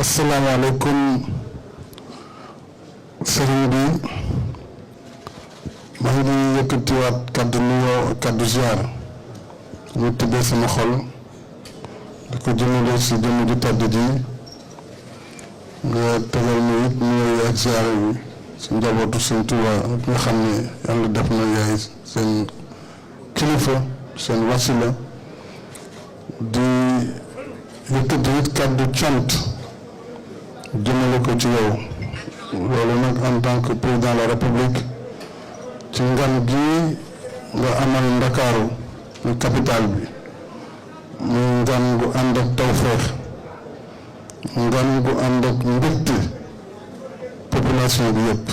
asalaamaaleykum sëriñ bi maa ngi yëkkatiwaat kaddu nuyoo kaddu ziar ñu tibbee sama xol di ko jëmale si jëmm ju tedd ji nga tegal mu it nuyoo ak ziar yi si njabootu sëñ Tuubaa nga xam ne yàlla def na yaay seen kilifa seen wasila di yëkkati it kaddu cant jëmale ko ci yow loolu nag en tant que président de la république ci ngan gi nga amal Ndakaaru ñu capitale bi muy ngan gu ànd ak tawfeex ngan gu ànd ak mbégte population bi yëpp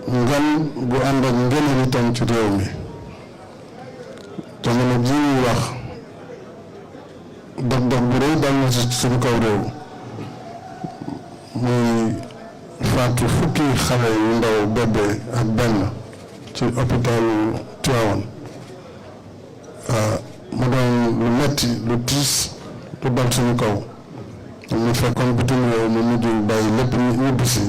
ngan gu ànd ak ngëneel itam ci réew mi jamono ji ñuy wax dog-dog bu rëy dal na ci suñu kaw réew muy faatu fukki xale yu ndaw bébé ak benn ci hôpitalu Tivaouane mu doon lu metti lu tiis lu dal suñu kaw ñu fekkoon bitim réew mu mujj bàyyi lépp ñibbi si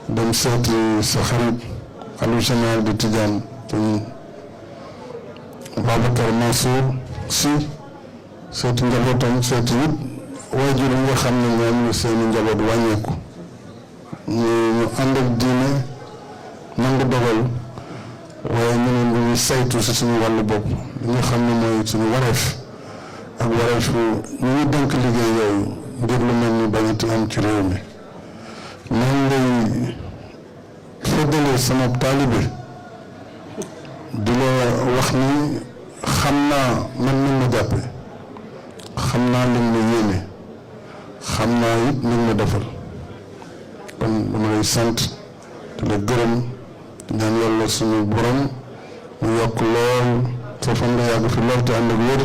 dem seeti sa xarit xalifa général de Tidiane Babacar Mansour Sy seeti njabootam seeti it waajur yi nga xam ne ñoom seeni njaboot wàññeeku ñu ànd ak diine nangu dogal waaye ñu ne ñu ngi saytu si suñu wàllu bopp li nga xam ne mooy suñu wareef ak wareefu ñu ngi dénk liggéey yooyu ngir lu mel ni bañati am ci réew mi noonu lay feddalee sama taalibe di la wax ni xam naa man ni ma jàppe xam naa li ma yéene xam naa it li ma defal kon dama lay sant di la gërëm ñaan yàlla suñu borom mu yokk lool sa fan nga yàgg fi lool te ànd ak wér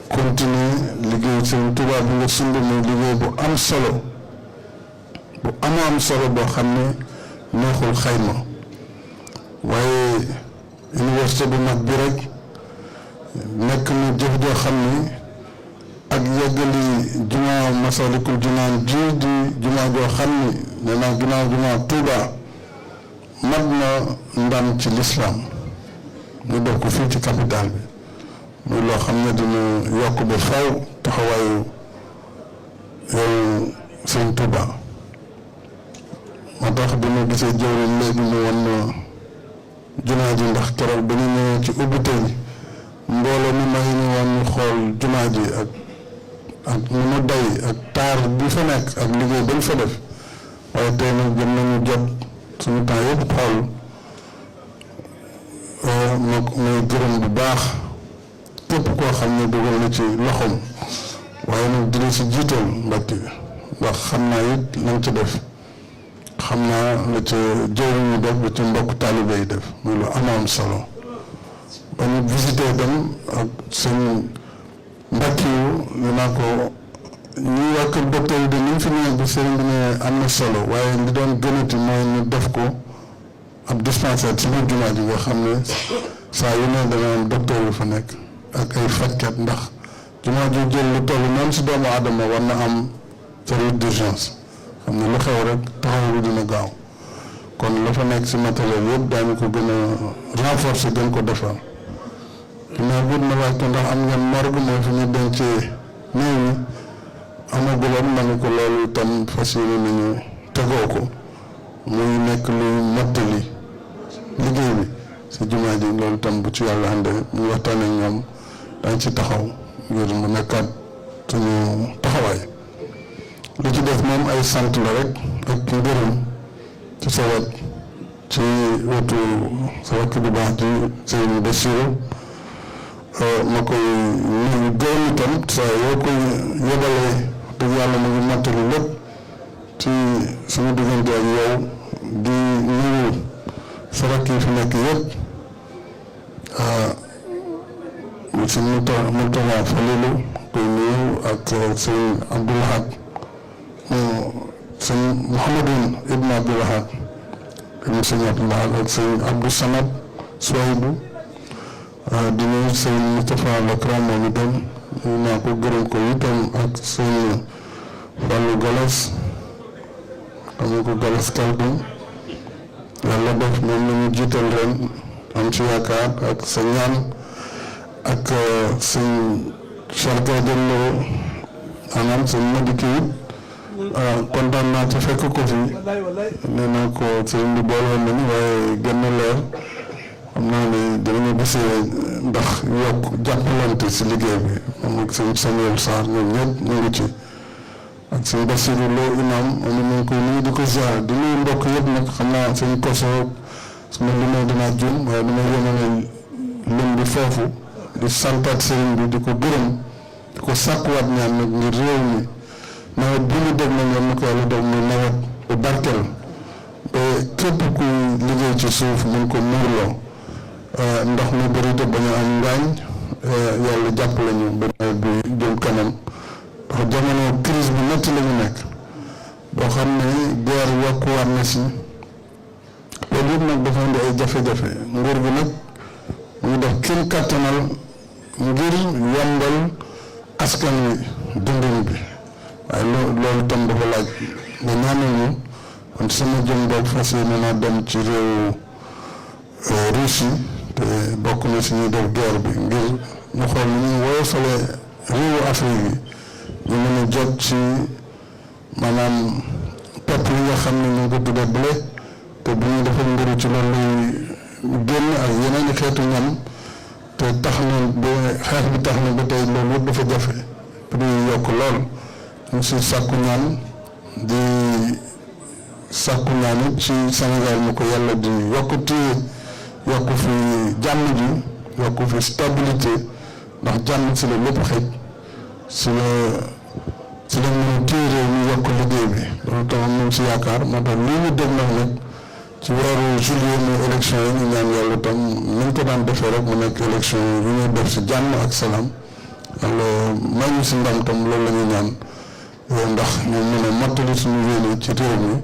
continuer liggéey seen tubaab bi nga sumb muy liggéey bu am solo bu am solo boo xam ne neexul xayma waaye université bu mag bi rek nekk na jëf joo xam ni ak yeggali jumaa Masalikul Jinaan ji di jumaa joo xam ni nee naa ginnaaw jumaa Tuuba mat na ndam ci lislaam ñu def ko fii ci capital bi muy loo xam ne dina yokk ba faw taxawaayu yow sëñ Tuuba moo tax bi ma gisee jëwriñ léegi mu won na jumaa ji ndax keroog ba ñu ñëwee ci ubbite yi mbooloo mi may ñu woon ñu xool jumaa ji ak ni mu day ak taar bi fa nekk ak liggéey bañ fa def waaye tey nag jëm nañu jot suñu temps yëpp xool muy gërëm bu baax képp koo xam ne dugal na ci loxoom waaye nag dina ci jiital Mbàkke ndax xam naa it lañ ci def xam naa la ca jëwriñ ñu def la ca mbokk taalibe yi def muy lu am solo ba ñu visité dem ak seen Mbàkke yu ñu naa ko ñuy wax docteur yi de ni ñu fi ñëwee bi sëriñ bi ne am na solo waaye li doon gënati mooy ñu def ko ab dispensaire ci biir jumaa ji nga xam ne saa yu ne dana am docteur yu fa nekk ak ay fajkat ndax jumaa ji jël lu toll noonu si doomu aadama war na am service d'urgence xam ne lu xew rek taxaw bi dina gaaw kon la fa nekk si matériel yëpp daañu ko gën a renforcer gën ko defar mais wut na laajte ndax am ngeen morgue mooy fi ñu dencee néew ñi amaguloon ma ne ko loolu itam fas yéene nañu tegoo ko muy nekk lu mottali liggéey bi si jumaa ji loolu itam bu ci yàlla àndee ñu waxtaan ak ñoom dañ ci taxaw ngir mu nekkaat suñu taxawaay li ci def moom ay sant la rek ak ngërëm ci sa wet ci wetu sa wet bu baax ci Sëriñ Bassirou ma koy nuyu gërëm itam saa yoo koy yebalee dëgg yàlla mu ngi mottali lépp ci suñu diggante ak yow di nuyu sa rakk yi fi nekk yëpp si Mourtala Falilou koy nuyu ak sëñ Abdoulahad sëñ Mouhamadou Ibn Abdoulahad ibn sëñ Abdoulahad ak sëñ Abdou Samad Souaïbou di nuyu sëñ Moustapha Lakram moom itam naa ko gërëm ko itam ak sëñ Galas xamee ko Galas Kalbum yàlla def moom la ñu jiital ren am ci yaakaar ak sa ñaan ak sëñ Charga Diallo maanaam sëñ Madické kontaan naa ci fekk ko fi nee naa ko sëñ bi boole woon nañu waaye gën na leer xam naa ne dinañu gisee ndax yokk jàppalante si liggéey bi moom ak sëñ Samuel Sarr ñoom ñëpp ñu ngi ci ak sëñ Bassirou Lo imam am nañu ko nuyu di ko ziar di nuyu mbokk yëpp nag xam naa sëñ Koso su ma limee dinaa juum waaye dama yemale lim bi foofu di santaat sëriñ bi di ko gërëm di ko sàkkuwaat ñaan nag ngir réew mi nawet bi ñu dégg na ñoom ni ko yàlla def muy nawet bu barkeel ba képp kuy liggéey ci suuf mun ko muurloo ndox mi bëri te bañ a am ngaañ yàlla jàppale ñu ba nawet bi jëm kanam ndax jamono crise bu métti la ñu nekk boo xam ne guerre yokkuwaat na si loolu yëpp nag dafa indi ay jafe-jafe nguur gi nag mu ngi def kenn kàttanal ngir yombal askan wi dundin bi waaye loolu tam dafa laaj nga ñaanal ñu man sama jëm boog fas yéene naa dem ci réewu Russie te bokk na si ñuy def guerre bi ngir ñu xool ni ñuy woyofalee réewu Afrique yi ñu mën a jot ci maanaam pepp yi nga xam ne ñu ngi ko tuddee blé te bu ñu defal mburu ci loolu lay génn ak yeneen i xeetu ñam te tax na ba xeex bi tax na ba tey loolu yëpp dafa jafe prix yi yokk lool ñu si sàkku ñaan di sàkku ñaan it ci Sénégal mu ko yàlla di yokkute yokk fi jàmm ji yokk fi stabilité ndax jàmm si la lépp xëj si la mën a téye réew mi yokk liggéey bi loolu tamit ñu ngi si yaakaar moo tax lii ñu dégg nag ci weeru juillet muy élection yi ñu ñaan yàlla tam nañ ko daan defee rek mu nekk élection yi ñuy def si jàmm ak salaam yàlla may ñu si ndam tam loolu la ñuy ñaan ndax ñu mën a mottali suñu yéene ci réew mi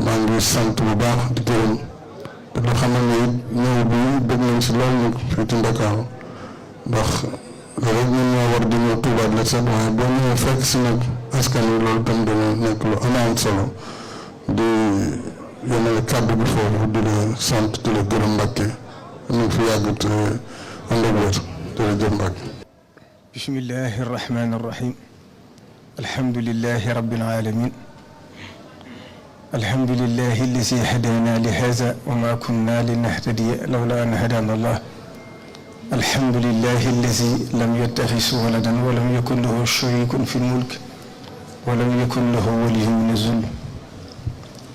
maa ngi sant bu baax di gërëm te nga xamal ne it ñëw bi bëgg nañ si loolu nag fii ci Ndakaaru ndax rek ñun ñoo war di ñëw Touba la set waaye boo ñëwee fekk si nag askan wi loolu tam dina nekk lu am solo di yemale kàddu bi foofu di la sant di la gërëm Mbàkke ñu fi yàgg te ànd ak wér jërëjëf Mbàkke. bismillahi rahmaani rahim alhamdulillahi rabbil alamin alhamdulillahi allazi hadana li haza wa ma kunna linahtadiya lawla an hadana allah alhamdulillahi allazi lam yattakhis waladan wa lam yakun lahu sharikun fi lmulk wa lam yakun lahu waliyyun min az-zull.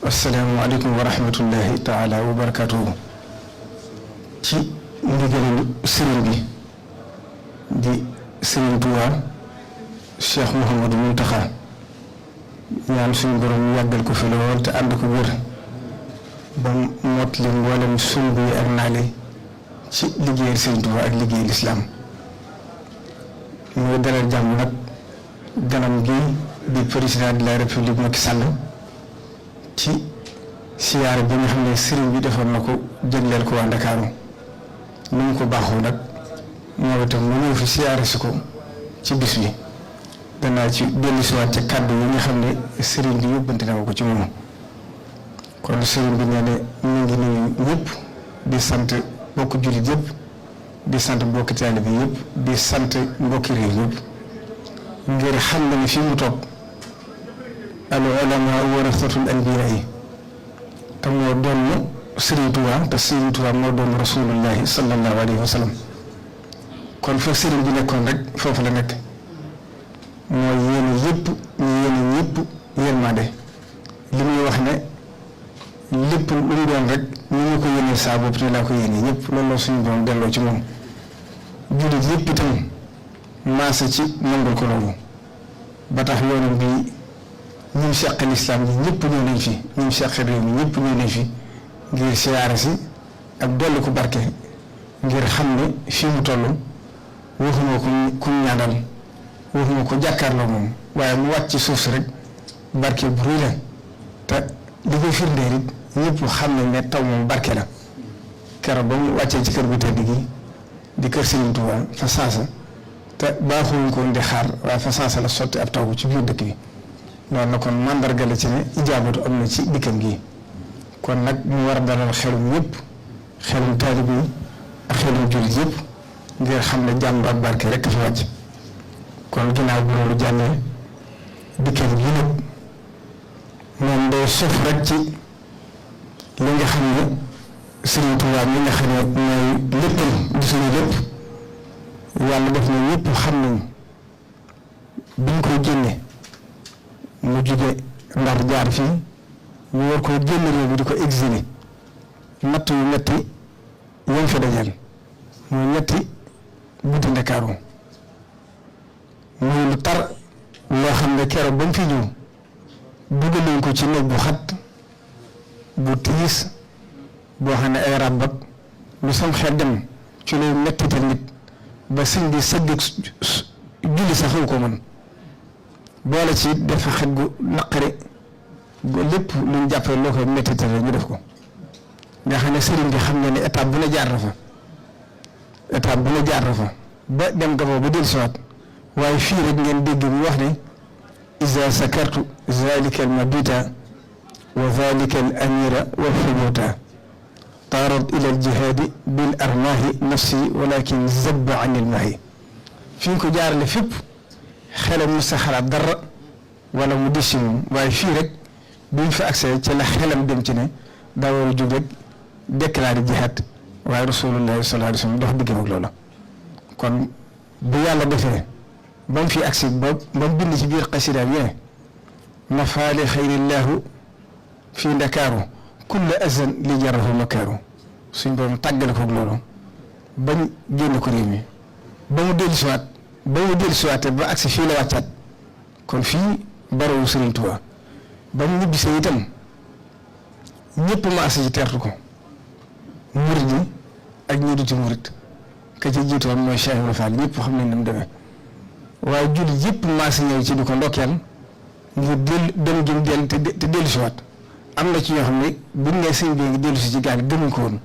assalaamu aleykum wa rahmatullahi taala wa barakatuhu. ci ndigalu sëriñ bi di sëriñ Tuubaa Cheikh Mouhamadou Mountakha ñaan suñu borom yàggal ko fi lool te ànd ko wér ba mot li mboolem sumb yi ak naale ci liggéeyal sëriñ Tuubaa ak liggéey lislaam muy dalal jàmm nag ganam gi di président de la république Macky Sall ci siyaare bi nga xam ne sëriñ bi defoon na ko jëgleel ko waa Ndakaaru nu mu ko baaxoo nag moo itam mu ñëw fi siyaare si ko ci bis bi danaa ci dellusiwaat ca kàddu yi nga xam ne sëriñ bi yóbbante na ko ci moom kon sëriñ bi nee ne ñu ngi nuyu ñëpp di sant mbokki jullit yëpp di sant mbokki taalibe bi yëpp di sant mbokki réew yëpp ngir xam na ne fi mu toog al ulamaa warasatul anbiyaa yi te moo doon Sëriñ Tuubaa te Sëriñ Tuubaa moo doon rasulullahi sallallahu alayhi wa sallam kon fa sëriñ bi nekkoon rek foofu la nekk mooy yéene yëpp ñu yéene ñëpp yërmande li muy wax ne lépp lu mu doon rek ni ñu ko yéene saa bopp te laa ko yéene ñëpp loolu la suñu doon delloo ci moom jullit yëpp itam maase ci nangul ko loolu ba tax yoonam bi ñim seq lislaam yi ñëpp ñëw nañ fi ñim seq réew mi ñëpp ñëw nañ fi ngir siyaare si ak dolli ko barke ngir xam ne fii mu toll waxuma ko ku ñaanal waxuma ko jàkkaarloo moom waaye mu wàcc ci suuf si rek barke bu rëy la te li koy firndeel it ñëpp xam nañ ne taw moom barke la keroog ba mu wàccee ci kër gu tedd gi di kër Serigne Touba fa saasa te baaxuñ ko di xaar waaye fa saasa la sotti ab taw ci biir dëkk bi loolu na kon mandarga la ci ne ijaabatu am na ci dikkam gi kon nag mu war a dalal xelum ñëpp xelum taalibe yi ak xelum jullit yëpp ngir xam ne jàmm ak barke rek fi wàcc kon ginnaaw bu loolu jàllee dikkam gi nag moom day sof rek ci li nga xam ne Sëriñ Tuubaa mi nga xam ne mooy léppam di suñu lépp yàlla def na ñëpp xam nañ biñ koy génne mu jóge Ndar jaar fii ñu war koo génne réew bi di ko exilé natt yu metti yéen fa dajal muy ñetti guddi Ndakaaru muy lu tar loo xam ne keroog ba mu fi ñëw dugal nañ ko ci néeg bu xat bu tiis boo xam ne ay ràbb ak lu sam xel dem ci lay mettital nit ba sëñ bi sëgg julli sax xaw ko mën boole ci dafa xet gu naqari lépp luñ jàppee loo koy mettital ñu def ko nga xam ne sëriñ bi xam ne ne étape bu ne jaar na fa étape bu ne jaar na fa ba dem Gabon ba dellusiwaat waaye fii rek ngeen dégg mu wax ne iza sakartu zalika al mabita wa zalika al amira wa fubuta taarat ila al jihaadi bil armaahi nafsi walakin zabba an il maahi fi ñu ko jaarale fépp xelam mu sa xalaat dara wala mu dis si moom waaye fii rek bi ñu fa accès ci la xelam dem ci ne daa war a jóg rek déclaré jihaad waaye rasulullahi sallallahu alayhi wa sallam dox diggam ak loola kon bu yàlla defee ba mu fi accès ba mu bind ci biir xasidaam yee nafaali xayrillahu fii ndakaaru kulla azan li jarahu makaaru suñ borom tàggale ko ak loolu bañ génn ko réew mi ba mu dellusiwaate ba accès fii la wàccaat kon fii barawu Sëriñ Tuubaa ba mu ñibbisee itam ñëpp maase ci teertu ko murid yi ak ñi duti murid ka ci jiitoon mooy Cheikh Ibrahima Fall ñëpp xam nañ ne mu demee waaye jullit yëpp maase ñëw ci di ko ndokkeel ngir dem gi mu dellu te dellusiwaat am na ci ñoo xam ne buñ nee sëñ bi ngi dellusi ci gaal gëmuñ ko woon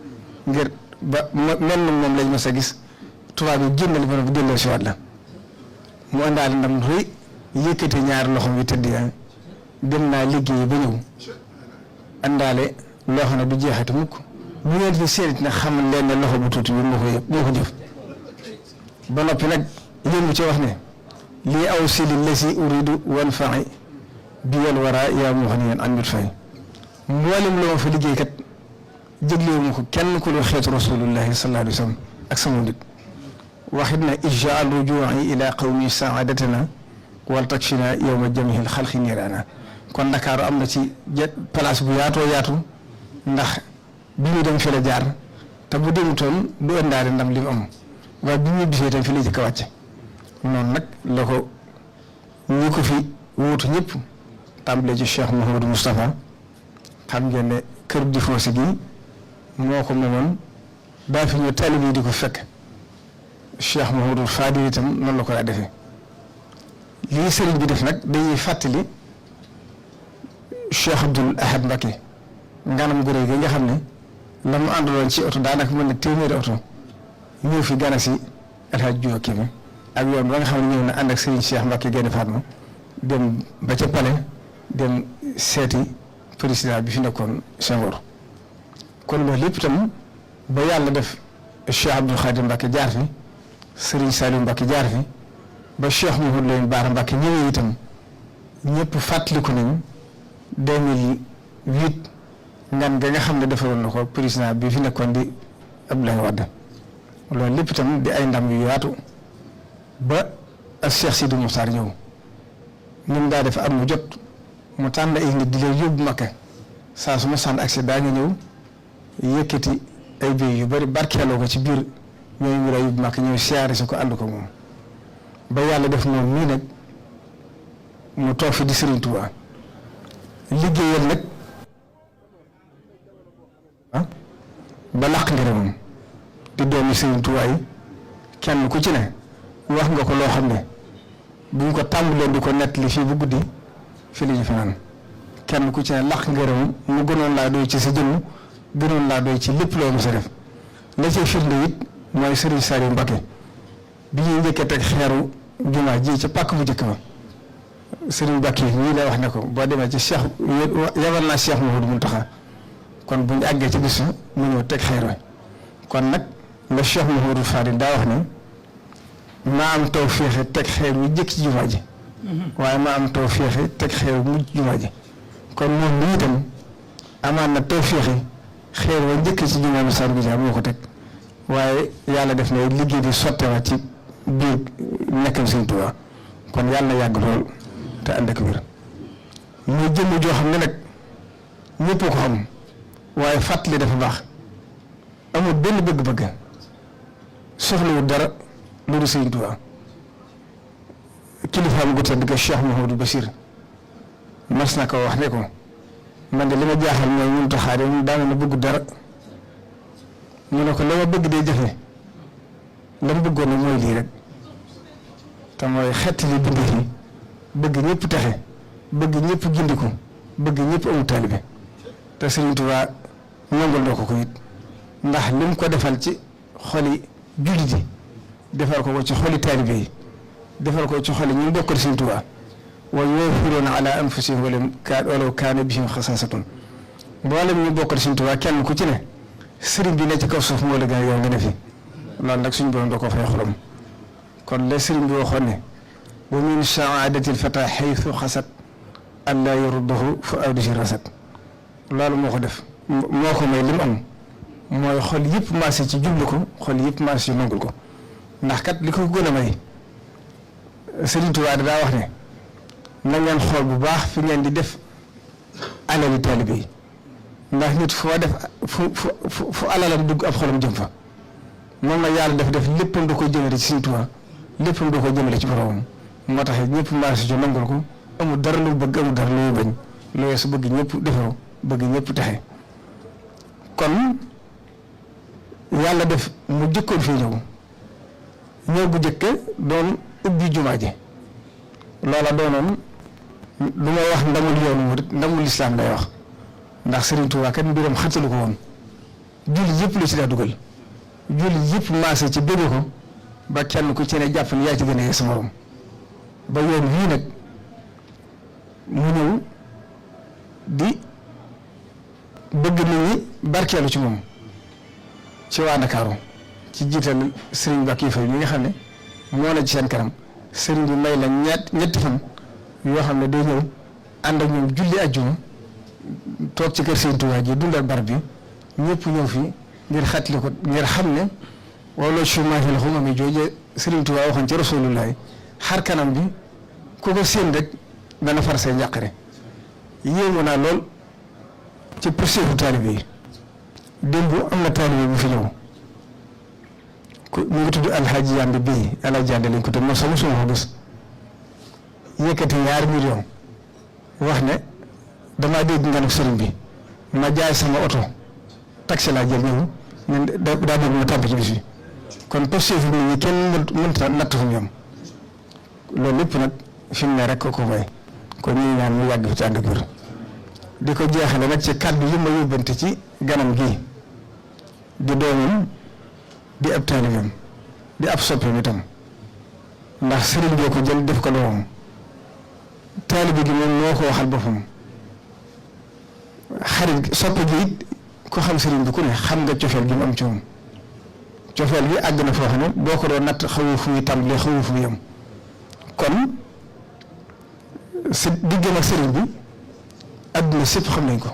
ngir ba mel na moom lañ mës a gis tubaab yi génnal ba bu dellusiwaat la mu àndaale ndam rëy yëkkati ñaari loxo bi tëdd yaa dem naa liggéey ba ñëw àndaale loo xam ne du jeexati mukk bu ngeen fi seet nag xamal leen ne loxo bu tuuti bi moo ko jëf ba noppi nag yëngu ci wax ne lii aw sili lasi uridu wan faxi bi wal wara yaa moo xam ne yéen an mit fay mboolem la ma fa liggéey kat jëglewu ma ko kenn ku lu xeetu rasulullahi sallallahu alayhi wa sallam ak sama nit waxit na ijjaal rujuu'i ila qawmi saadatana wal takfina yowma jamihil xalqi niiraana kon Ndakaaru am na ci place bu yaatu ndax bi ñu dem fi la jaar te bu demutoon du ëndaale ndam li mu am waaye bi ñu bisee tam fi la jëkk a wàcce noonu nag la ko ñi ko fi wuutu ñëpp tàmbalee ci Cheikh Mouhamadou Moustapha xam ngeen ne kër di foosi gi moo ko moomoon daa fi ñëw taalibe yi di ko fekk Cheikh Mouhamadou Fadil itam noonu la ko daa defee lii sëriñ bi def nag dañuy fàttali Cheikh Abdoul Ahad Mbacké nganam gu rëy gi nga xam ne la mu àndaloon ci oto daanaka mën na téeméeri oto ñëw fi gana si El Hadj Diouf Kébé ak yoon ba nga xam ne ñëw na ànd ak Serigne Cheikh Mbacké Gaïndé Fatma dem ba ca Palais dem seeti président bi fi nekkoon Senghor kon loolu lépp itam ba yàlla def Cheikh Abdoul Khadim Mbacké jaar fi Serigne Saliou Mbacké jaar fi ba Cheikh Mouhamadou Lamine Bara Mbacké ñëwee itam ñëpp fàttaliku nañ 2008 ngan nga xam ne defaroon na ko président bi fi nekkoon di Abdoulaye Wade loolu lépp itam di ay ndam yu yaatu ba ak Cheikh Sidi Moukhtar ñëw ñun daa def at mu jot mu tànn ay nit di leen yóbbu Makka saa su ma sànn accès daa nga ñëw yëkkati ay béy yu bari barkeeloo ko ci biir ñooñu mu daa yóbbu Makka ñëw siyaare si ko ànd ko moom ba yàlla def moom nii nag mu toog fi di Serigne Touba liggéeyal nag ba làq ngërëmam di doomi Serigne Touba yi kenn ku ci ne wax nga ko loo xam ne buñ ko tàmbalee di ko nettali fii bu guddi fii la ñu fanaan kenn ku ci ne làq ngërëmam mu gënoon laa doy ci sa jëmm gënoon laa doy ci lépp loo mos a def la cay firnde it mooy Serigne Saliou Mbacké bi ñuy njëkkee teg xeeru jumaa ji ca pàkk bu njëkk ba Serigne Bakki ñii lay wax ne ko boo demee ci Cheikh yabal naa Cheikh Mouhamadou Mountakha kon bu ñu àggee ci bis mu ñëw teg xeer wi kon nag la Cheikh Mouhamadou Fadil daa wax ne maa am taw féexe teg xeer wi jëkk ci jumaa ji waaye maa am taw féexe teg xeer wi mujj ci jumaa ji kon moom lii itam amaan na taw féexe xeer wa njëkk ci jumaa bi Saalum Dia moo ko teg waaye yàlla def na liggéey di sottewaat ci biir nekkam Sëriñ Tuubaa kon yàlla na yàgg lool te ànd ak wér muy jëmm joo xam ne nag ñëpp ko xam waaye fàttali dafa baax amul benn bëgg-bëgg soxlawul dara loolu Sëriñ Tuubaa kilifaam gu tedd ga Cheikh Mouhamadou Bachir mas na ko wax ne ko man de li ma jaaxal mooy ñun taxaare mu daana na bëggu dara mu ne ko la ma bëgg dee jafe la mu bëggoon nag mooy lii rek te mooy xetti li bindi fi bëgg ñëpp texe bëgg ñëpp gindiku bëgg ñëpp amul taalibe te Sëriñ Tuubaa nangul na ko it ndax li mu ko defal ci xoli jullit yi defal ko ci xoli taalibe yi defal ko ci xoli ñu bokkal Sëriñ Tuubaa wa yu'thiruuna ala anfusihim walaw kaana bihim xasaasatun mboolem ñu bokkal Sëriñ Tuubaa kenn ku ci ne sëriñ bi ne ci kaw suuf moo la gën a yow nga ne fi loolu nag suñu borom da ko fay xolam kon la sëriñ bi waxoon ne wa min saadati lfata xaytu xasat an laa yuruddahu fa awdihi rasat loolu moo ko def moo ko may li mu am mooy xol yëpp maase ci jublu ko xol yëpp maase ci nangul ko ndax kat li ko gën a may Sëriñ Tuubaa daa wax ne na ngeen xool bu baax fi ngeen di def alali taalibe yi ndax nit foo def fu alalam dugg ab xolam jëm fa moom la yàlla def léppam da koy jëmale ci Sëriñ Tuubaa léppam da koy jëmale ci boromam moo tax ñëpp maase ci nangul ko amul dara lu bëgg amul dara lu bañ loolu su bëgg ñëpp defaroo bëgg ñëpp texe kon yàlla def mu jëkkoon fii ñëw bu jëkke doon ubbi jumaa ji loola doonoon lu may wax ndamul yoonu murit ndamul lislaam lay wax ndax Sëriñ Tuubaa kat mbiram xattalu ko woon julli yëpp la ci daa dugal julli yëpp maase ci bëgg ko ba kenn ku ci ne jàpp ne yaa ci gën a yee sa morom ba yoon wii nag mu ñëw di bëgg nit ñi barkeelu ci moom ci waa Ndakaaru ci jiital Sëriñ Bakki Fay mi nga xam ne moo na ci seen kanam sëriñ bi may la ñetti fan yoo xam ne day ñëw ànd ak ñoom julli ajjuma toog ci kër Sëriñ Tuubaa ji dundal barab bi ñëpp ñëw fii ngir xatli ko ngir xam ne wala chumaafi la xuma mi jooje Sëriñ Tuubaa waxoon ci Rasulullahi xar kanam bi ku ko séen rek dana far say njàqare yéemu naa lool ci poursuivu taalibe yi démb am na taalibe bu fi ñëw mu ngi tudd Alxaaji Yande bii Alxaaji Yande lañ ko tudd ma sama ko gis yëkkati $2 millions wax ne damaa dégg nga ne sëriñ bi ma jaay sama oto taxi laa jël ñëw ñun daa bëgg ma tàmp ci bis bi kon poursuivu nit ñi kenn mënta natt fu mu yem loolu lépp nag fi mu ne rek ko may kon ñu ñaan mu yàgg fi ci ànd ak wér di ko jeexale nag ci kàddu yi ma yóbbante ci ganam gi di doomam di ab taalibeem di ab soppeem itam ndax sëriñ boo ko jël def ko doomam taalibe gi moom moo ko waxal boppam xarit soppe gi it ko xam sëriñ bi ku ne xam nga cofeel gi mu am ci moom cofeel gi àgg na foo xam ne boo ko doon natt xawu fu muy tàmbalee xawu fu muy yem kon si diggam ak sëriñ bi adduna sépp xam nañ ko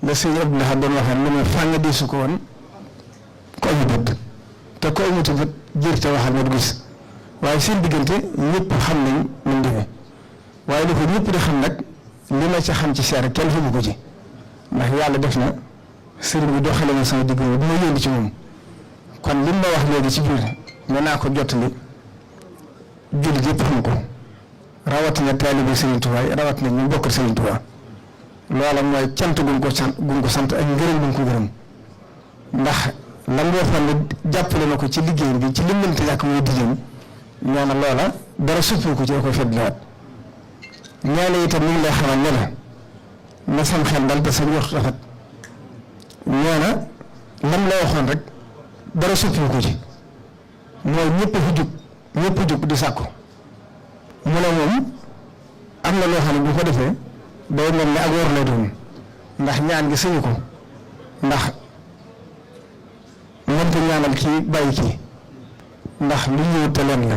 la sëriñ Abdoulaye doon waxee lu ma fànn di su ko woon ko amu bët te ko amuti bët jër te waxal ma du gis waaye seen diggante ñëpp xam nañ nu mu demee waaye li ko ñëpp di xam nag li ma ci xam ci seere kenn xamu ko ci ndax yàlla def na sëriñ bi doxale na sama digg bu ma yónni ci moom kon li ma wax léegi ci biir mën naa ko jottali jullit yëpp xam ko rawatina taalibe Sëriñ Tuubaa rawatina ñu bokkal Sëriñ Tuubaa loola mooy cant gun ko sant ak ngërëm gun ko gërëm ndax la nga waxoon ne jàppale na ko ci liggéey bi ci li mu mënta ñàkk muy diggéen nee na loola dara suppoo ko ci da koy feddliwaat ñaane itam ñu ngi lay xamal ne la na sam xel dal te sa njort rafet nee na lam la waxoon rek dara suppoo ko ci mooy ñëpp fi jug di sàkku mu ne moom am na loo xam ne bu ko defee day mel ni ak wor lay doon ndax ñaan gi sëñu ko ndax mënta ñaanal kii bàyyi kii ndax lu ñëw te leen la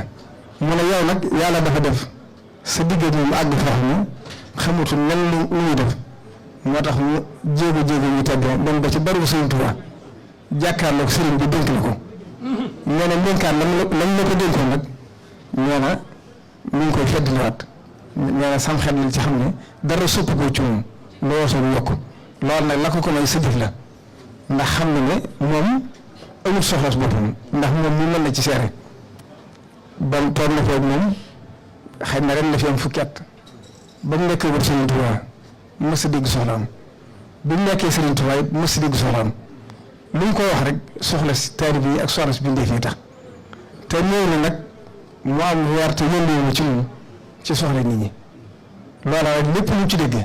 mu ne yow nag yàlla dafa def sa diggante mu àgg foo xam ne xamutul nan lu ñuy def moo tax mu jéego ñu teddee dem ba ci bariwul Sëriñ Tuubaa jàkkaarloog sëriñ bi dénk la ko nee na dénkaan lam la ko dénkoon nag nee na mu ngi koy feddliwaat nee na sam xel ci xam ne dara sopp ko ci moom loo soo yokk loolu nag la ko may sa jëf la ndax xam na ne moom amul soxlas boppam ndax moom ñu mën na ci seere ban toog na foofu moom xëy na ren la fi am fukki at ba mu nekkee wër Sëriñ Tuubaa mës a dégg soxlaam bu mu nekkee Sëriñ Tuubaa it mës a dégg soxlaam lu mu ko wax rek soxla si taalibe yi ak soxla si bindee fii tax te ñëw na nag mu am weer te yëngu ci moom ci soxla nit ñi loola rek lépp lu ci dégg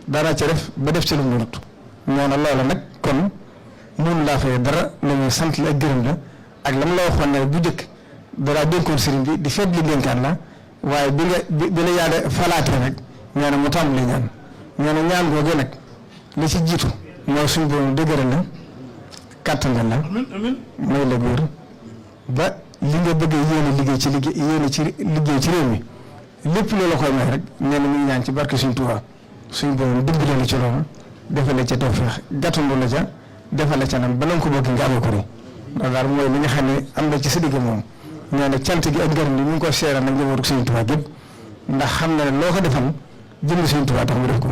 dara ca def ba def ci lu mu mënut ñoo na loola nag kon mun laa fay dara la ñuy sant la ak gërëm la ak la mu la waxoon ne bu njëkk dara dénkoon sëriñ bi di fedd li dénkaan la waaye bi la yàlla falaatee nag ñoo ne mu tàmbali ñaan ñoo ne ñaan googu nag li ci jiitu mooy suñu borom dëgëral la kàttangal la may la góor ba li nga bëgg yéene liggéey ci liggéey ci réew mi lépp loolu la koy may rek nee na mu ngi ñaan ci barke suñ Tuubaa suñ borom dimbale la ci loolu defal la ca tawfeex gàttandu la ca defal la ca nam ba ko bëgg nga amee ko ni loolu daal mooy li nga xam ne am na ci sa digg moom nee na cant gi ak ngërëm li mu ngi ko seeral nag njabootu suñ Tuubaa gépp ndax xam na ne loo ko defal jëm suñ Tuubaa tax mu def ko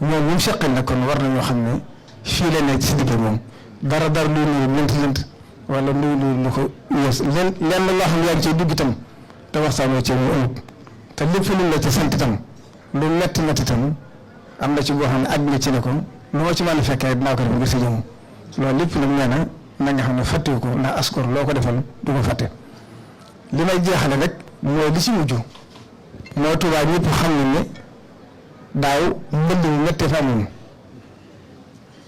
moom bu mu seqal nag kon war nañoo xam ne fii la nekk ci digg moom dara luy nuyu lënt wala nuyu lu ko yées lenn loo xam ne yaa ngi cay dugg itam te waxtaanoo ci mu ëllëg te lépp lu la ci sant itam lu métti itam am na ci boo xam ne àgg na ci ne ko lu ma ci mën a fekkee dinaa ko def ngir sa jëm loolu lépp nag nee na nga xam ne fàttewu ko ndax askor loo ko defal du ko fàtte li may jeexale rek mooy li ci mujj mooy Tuubaa ñëpp xam nañ ne daaw mbënd mu méttee fa amoon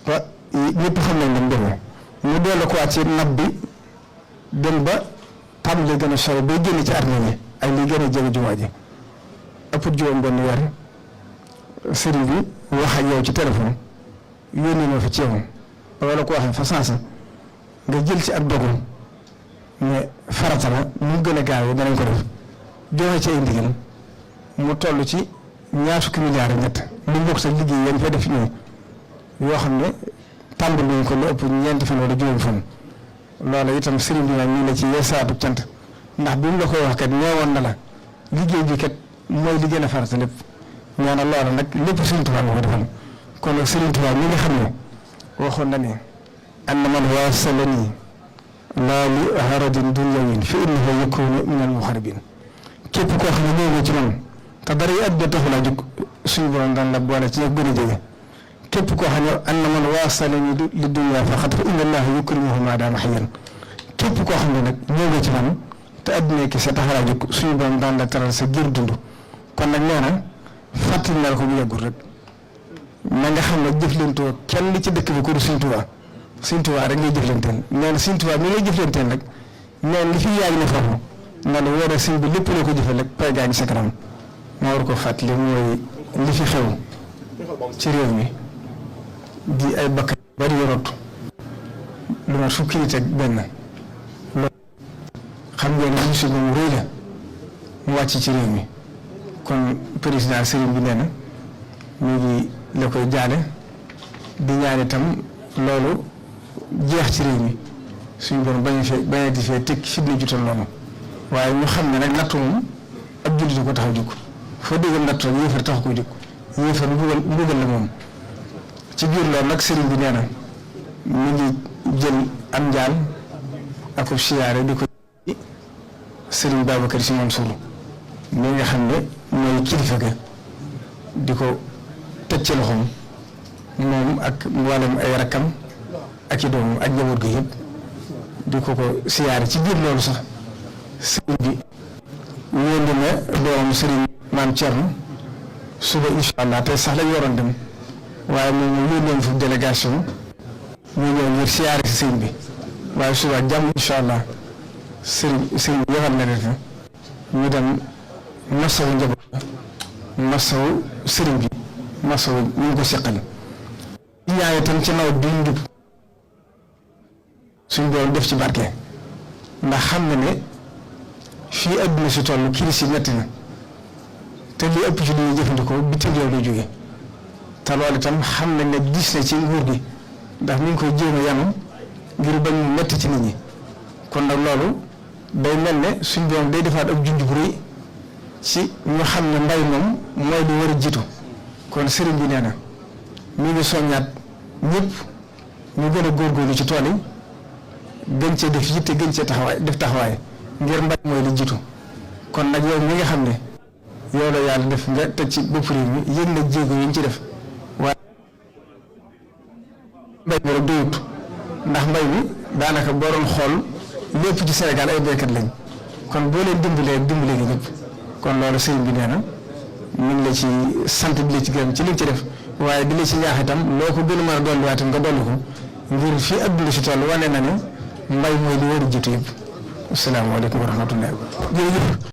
ba ñëpp xam nañ ne demee mu dellu ko waat ci nab bi dem ba tàmbali gën a sori bay génn ci armée yi ak li gën a jege jumaa ji ëpp juróom benn weer sëriñ bi wax ak yow ci téléphone yónnee ma fa ci yow wala ko waxee fa sansa nga jël ci ak dogu ne farata la mu gën a gaawee danañ ko def joxe ci ay ndigal mu toll ci ñaar fukki milliards ñett lu mbokk sa liggéey yañ fay def ñoom yoo xam ne tàmbali ko lu ëpp ñeenti fan wala juróomi fan loolu itam sëriñ bi nag ñu la ci yeesaatu cant ndax bi mu la koy wax kat ñeewoon na la liggéey bi kat mooy li gën a farata lépp ñoo na loola nag lépp Sëriñ Tuubaa nga ko defal kon nag Sëriñ Tuubaa mi nga xam ne waxoon na ne anna man waasalani laa li haradin dunyawin fa innahu yakunu min al muharibin képp koo xam ne ñëw nga ci man te dara yi àdduna taxu laa jóg suñu borom daan la boole ci ñëpp gën a jege képp koo xam ne anna man waasalani li dunya faqat fa inna allaha yukrimuhu ma daama hayyan képp koo xam ne nag ñëw nga ci man te àdduna ki sa taxalaa jóg suñu borom daan la teral sa giir dund kon nag nee na fàttali naa ko bu yàggul rek na nga xam ne jëflantoo kenn ci dëkk bi ku dul Sëriñ Tuubaa rek ngay jëflanteel nee na Sëriñ Tuubaa mi ngay jëflanteel rek nee li fi yaay ne foofu na la wóor a sëñ bi lépp loo ko jëfee rek pay gaa ngi sa kanam maa war ko fàttali mooy li fi xew ci réew mi di ay bakkan bari yorot lu mat fukki nit ak benn loolu xam ngeen ne musiba mu rëy la mu wàcc ci réew mi kon président sëriñ bi nee na mu ngi la koy jaale di ñaan itam loolu jeex ci réew mi suñu borom bañ di fee teg fitna jutal loolu waaye ñu xam ne nag nattu moom ab jullit ko tax a jóg foo déggal nattu rek yéefar tax ko jóg yéefar mbugal la moom ci biir loolu nag sëriñ bi nee na mu ngi jël am njaal ak siyaare di ko sëriñ Babacar Sy Mansour mi nga xam ne mooy kilifa ga di ko teg ci loxoom moom ak mboolem ay rakkam ak i doomam ak njaboot gi yëpp di ko siyaare ci biir loolu sax sëriñ bi yónni na doomam sëriñ maam Thierno suba incha allah tey sax lañ waroon dem waaye moom mu yónnoon fu délégation ñu ñëw ngir siyaare si sëriñ bi waaye suba jàmm incha allah sëriñ bi yebal na leen fa ñu dem masawu njaboot masawu sëriñ bi masawu ñu ngi ko seqal ñaane tam ci nawet bi njub suñ doon def ci barke ndax xam na ne fii adduna si toll crise yi metti na te li ëpp ci li ñuy jëfandikoo bitim réew lay jóge te loolu itam xam nañ ne diis na ci nguur gi ndax mi ngi koy jéem a yanu ngir bañ mu metti ci nit ñi kon nag loolu day mel ne suñ doom day defaat ak junj bu rëy ci ñu xam ne mbay moom mooy lu war a jiitu kon sëriñ bi nee na mi ngi soññaat ñëpp ñu gën a góorgóorlu ci tool yi gën cee def yitte gën cee taxawaay ngir mbay mooy li jiitu kon nag yow mi nga xam ne yow la yàlla def nga teg ci bopp réew mi yëg na jéego yi ñu ci def waaye mbay mi rek doyut ndax mbay mi daanaka boo doon xool lépp ci Sénégal ay béykat lañ kon boo leen dimbalee nga ñëpp kon loolu sëriñ bi nee na mi ngi la ci sant di la ci gërëm ci li ci def waaye di la ci ñaax itam loo ko gën a mën a dolliwaatam nga dolli ko ngir fii adduna si toll wane na ne mbay mooy li war a jiitu yëpp. asalaamaaleykum wa rahmatulah. jërëjëf.